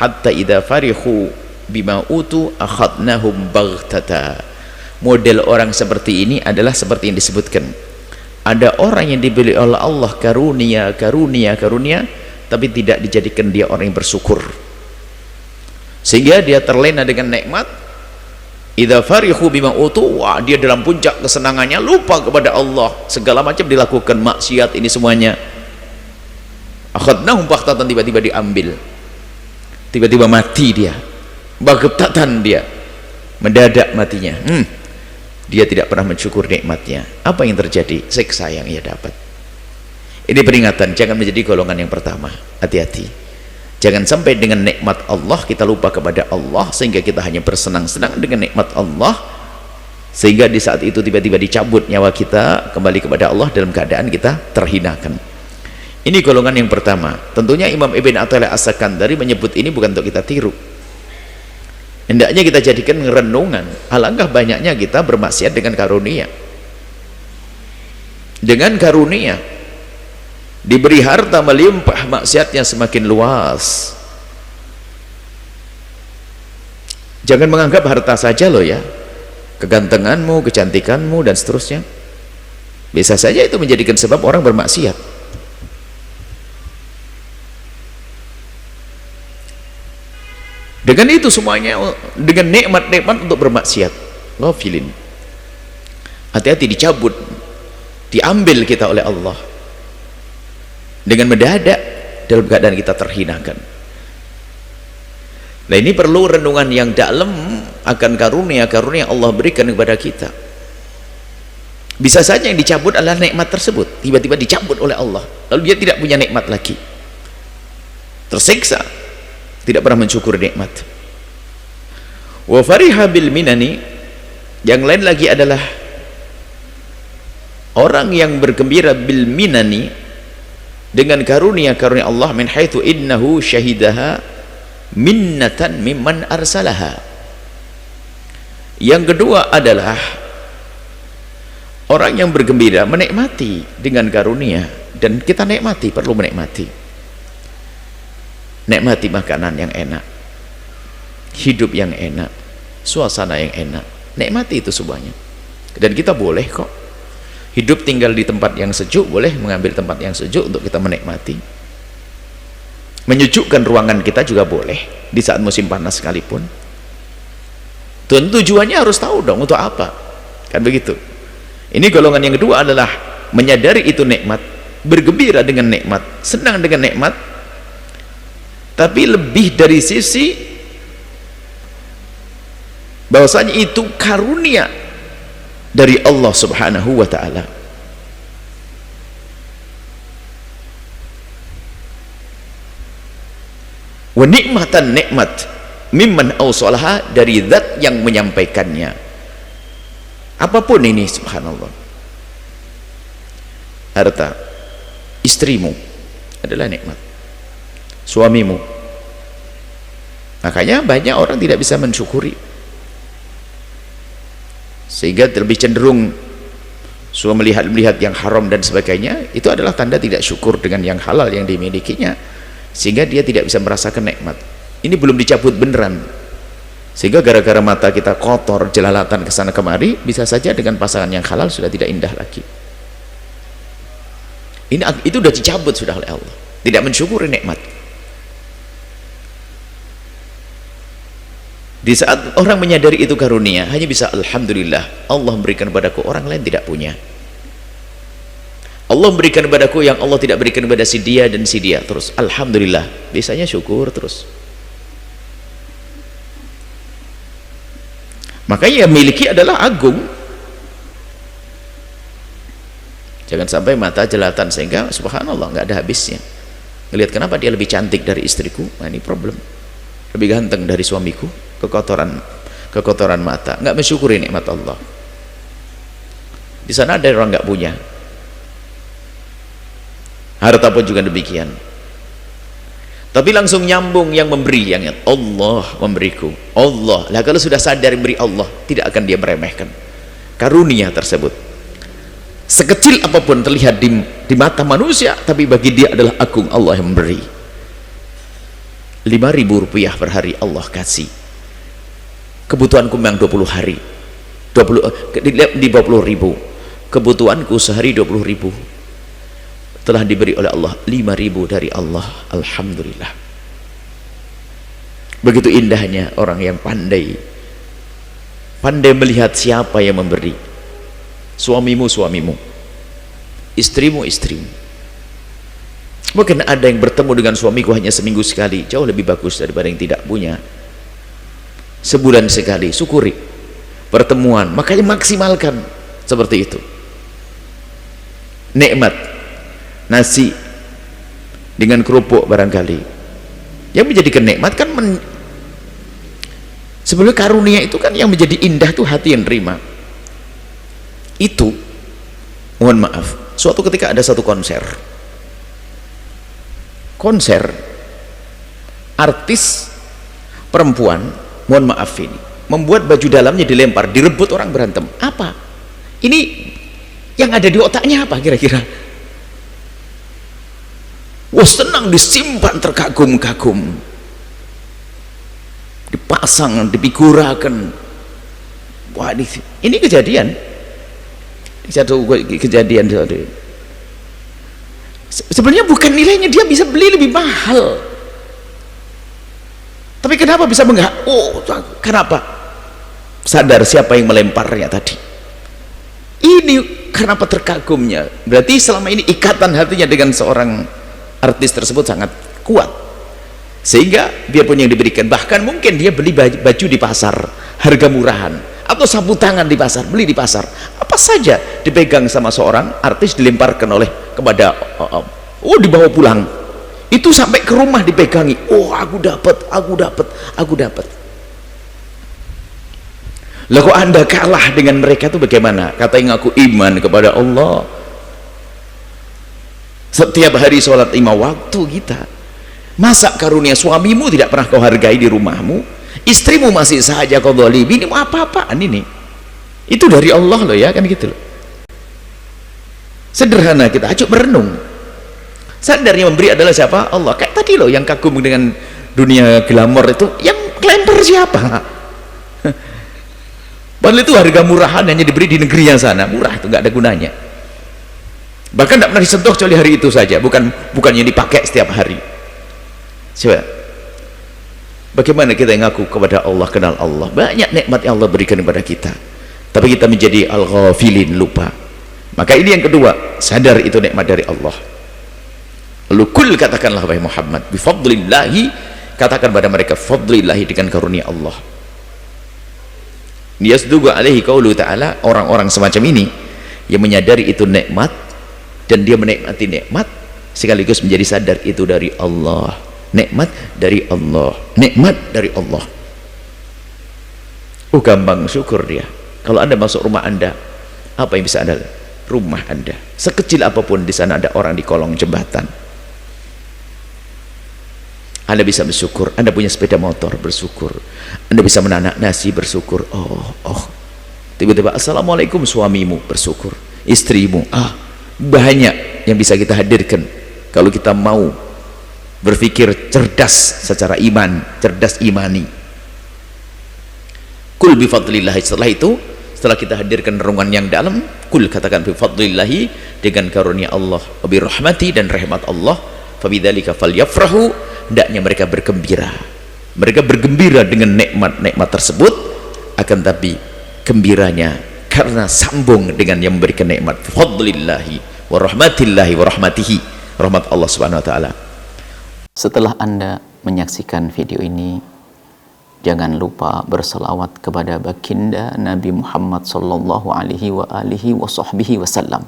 hatta idza farihu bima utu akhadnahum baghtata. Model orang seperti ini adalah seperti yang disebutkan, ada orang yang diberi oleh Allah karunia tapi tidak dijadikan dia orang yang bersyukur, sehingga dia terlena dengan nikmat. Idza farihu bima utu, wah, dia dalam puncak kesenangannya, lupa kepada Allah, segala macam dilakukan maksiat ini semuanya. Akhadnahum baghtatan, tiba-tiba diambil, tiba-tiba mati dia, baghtatan, dia mendadak matinya. Dia tidak pernah mensyukur nikmatnya. Apa yang terjadi? Siksa yang ia dapat. Ini peringatan, jangan menjadi golongan yang pertama. Hati-hati, jangan sampai dengan nikmat Allah kita lupa kepada Allah, sehingga kita hanya bersenang-senang dengan nikmat Allah, sehingga di saat itu tiba-tiba dicabut nyawa kita, kembali kepada Allah dalam keadaan kita terhinakan. Ini golongan yang pertama. Tentunya Imam Ibn Athaillah As-Sakandari menyebut ini bukan untuk kita tiru, hendaknya kita jadikan renungan. Alangkah banyaknya kita bermaksiat dengan karunia, diberi harta melimpah, maksiatnya semakin luas. Jangan menganggap harta saja loh ya, kegantenganmu, kecantikanmu dan seterusnya, bisa saja itu menjadikan sebab orang bermaksiat. Dengan itu semuanya, dengan nikmat-nikmat untuk bermaksiat, ghafilin. Hati-hati, dicabut, diambil kita oleh Allah dengan mendadak dalam keadaan kita terhinakan. Nah, ini perlu renungan yang dalam akan karunia-karunia Allah berikan kepada kita. Bisa saja yang dicabut adalah nikmat tersebut, tiba-tiba dicabut oleh Allah, lalu dia tidak punya nikmat lagi, tersiksa, tidak pernah mensyukur nikmat. Wa fariha bil minani, yang lain lagi adalah orang yang bergembira bil minani, dengan karunia-karunia Allah, min haitsu innahu syahidaha minnatan mimman arsalaha. Yang kedua adalah orang yang bergembira, menikmati dengan karunia, dan kita nikmati, perlu menikmati. Nikmati makanan yang enak, hidup yang enak, suasana yang enak, nikmati itu semuanya. Dan kita boleh kok hidup tinggal di tempat yang sejuk, boleh mengambil tempat yang sejuk untuk kita menikmati. Menyejukkan ruangan kita juga boleh di saat musim panas sekalipun. Tujuannya harus tahu dong untuk apa, kan begitu. Ini golongan yang kedua adalah menyadari itu nikmat, bergembira dengan nikmat, senang dengan nikmat, tapi lebih dari sisi bahwasanya itu karunia dari Allah Subhanahu wa ta'ala. Wa nikmatan, nikmat mimman awsalaha, dari zat yang menyampaikannya. Apapun ini, subhanallah, harta, istrimu adalah nikmat, suamimu. Makanya banyak orang tidak bisa mensyukuri, sehingga lebih cenderung melihat yang haram dan sebagainya. Itu adalah tanda tidak syukur dengan yang halal yang dimilikinya, sehingga dia tidak bisa merasakan nikmat. Ini belum dicabut beneran, sehingga gara-gara mata kita kotor, jelalatan kesana kemari, bisa saja dengan pasangan yang halal sudah tidak indah lagi. Itu sudah dicabut sudah oleh Allah, tidak mensyukuri nikmat. Di saat orang menyadari itu karunia, hanya bisa alhamdulillah, Allah memberikan padaku, orang lain tidak punya. Allah memberikan padaku yang Allah tidak berikan kepada si dia dan si dia, terus alhamdulillah, bisanya syukur terus. Makanya yang miliki adalah agung. Jangan sampai mata jelatan sehingga subhanallah nggak ada habisnya. Ngelihat kenapa dia lebih cantik dari istriku, nah ini problem. Lebih ganteng dari suamiku, kekotoran mata, nggak mensyukuri nikmat Allah. Di sana ada orang nggak punya, harta pun juga demikian, tapi langsung nyambung yang memberi, yang Allah memberiku, Allah lah. Kalau sudah sadar memberi Allah, tidak akan dia meremehkan karunia tersebut, sekecil apapun terlihat di mata manusia, tapi bagi dia adalah agung, Allah yang memberi. Rp5.000 per hari Allah kasih. Kebutuhanku memang 20 hari 20 ribu, kebutuhanku sehari 20.000, telah diberi oleh Allah 5.000 dari Allah. Alhamdulillah. Begitu indahnya orang yang pandai melihat siapa yang memberi. Suamimu, istrimu. Mungkin ada yang bertemu dengan suamiku hanya seminggu sekali, jauh lebih bagus daripada yang tidak punya. Sebulan sekali, syukuri pertemuan, makanya maksimalkan seperti itu. Nikmat nasi dengan kerupuk barangkali yang menjadikan nikmat kan sebelum karunia itu kan yang menjadi indah tuh hati yang terima. Itu mohon maaf, suatu ketika ada satu konser artis perempuan, mohon maaf, ini membuat baju dalamnya dilempar, direbut orang berantem. Apa ini yang ada di otaknya? Apa kira-kira? Wah, senang disimpan, terkagum-kagum, dipasang, dipigurakan. Wah, ini kejadian, satu kejadian. Sebenarnya bukan nilainya, dia bisa beli lebih mahal, tapi kenapa bisa kenapa? Sadar siapa yang melemparnya tadi. Ini kenapa terkagumnya? Berarti selama ini ikatan hatinya dengan seorang artis tersebut sangat kuat, sehingga biarpun yang diberikan, bahkan mungkin dia beli baju di pasar harga murahan, atau sapu tangan di pasar, beli di pasar, apa saja dipegang sama seorang artis, dilemparkan kepada dibawa pulang. Itu sampai ke rumah dipegangi. Aku dapat. Lah kok Anda kalah dengan mereka itu bagaimana? Kata yang aku iman kepada Allah, setiap hari sholat 5 waktu kita. Masa karunia suamimu tidak pernah kau hargai di rumahmu, istrimu masih saja kau dzalimi, ini mau apa-apaan ini? Itu dari Allah loh ya, kan gitu loh. Sederhana kita, ayo merenung. Sadar yang memberi adalah siapa? Allah. Kayak tadi loh yang kagum dengan dunia glamor itu, yang kelempar siapa? Padahal itu harga murahan, hanya diberi di negeri yang sana, murah, itu nggak ada gunanya. Bahkan tidak pernah disentuh kecuali hari itu saja, bukan yang dipakai setiap hari. Coba, bagaimana kita yang ngaku kepada Allah, kenal Allah, banyak nikmat yang Allah berikan kepada kita, tapi kita menjadi al-ghafilin, lupa. Maka ini yang kedua, sadar itu nikmat dari Allah. Lalu katakanlah wahai Muhammad, bifadlillahi, katakan pada mereka fadlillahi, dengan karunia Allah. Yasdugu alaihi qaulu ta'ala, orang-orang semacam ini yang menyadari itu nikmat dan dia menikmati nikmat sekaligus menjadi sadar itu dari Allah, nikmat dari Allah, nikmat dari Allah. Gampang syukur dia. Kalau Anda masuk rumah Anda, apa yang bisa Anda? Rumah Anda sekecil apapun, di sana ada orang di kolong jembatan, Anda bisa bersyukur. Anda punya sepeda motor, bersyukur. Anda bisa menanak nasi, bersyukur. Tiba-tiba assalamualaikum suamimu, bersyukur. Istrimu, banyak yang bisa kita hadirkan kalau kita mau berpikir cerdas secara iman, cerdas imani. Kul bifadlillahi, setelah kita hadirkan renungan yang dalam, kul katakan bifadlillahi, dengan karunia Allah, birahmati, dan rahmat Allah, fabidzalika falyafrahu, hendaknya mereka bergembira. Mereka bergembira dengan nikmat-nikmat tersebut, akan tapi gembiranya karena sambung dengan yang memberikan nikmat. Fadlillahi wa rahmatillahi wa rahmatihi, rahmat Allah subhanahu wa ta'ala. Setelah Anda menyaksikan video ini, jangan lupa berselawat kepada baginda Nabi Muhammad sallallahu alaihi wa alihi wa sahbihi wasallam.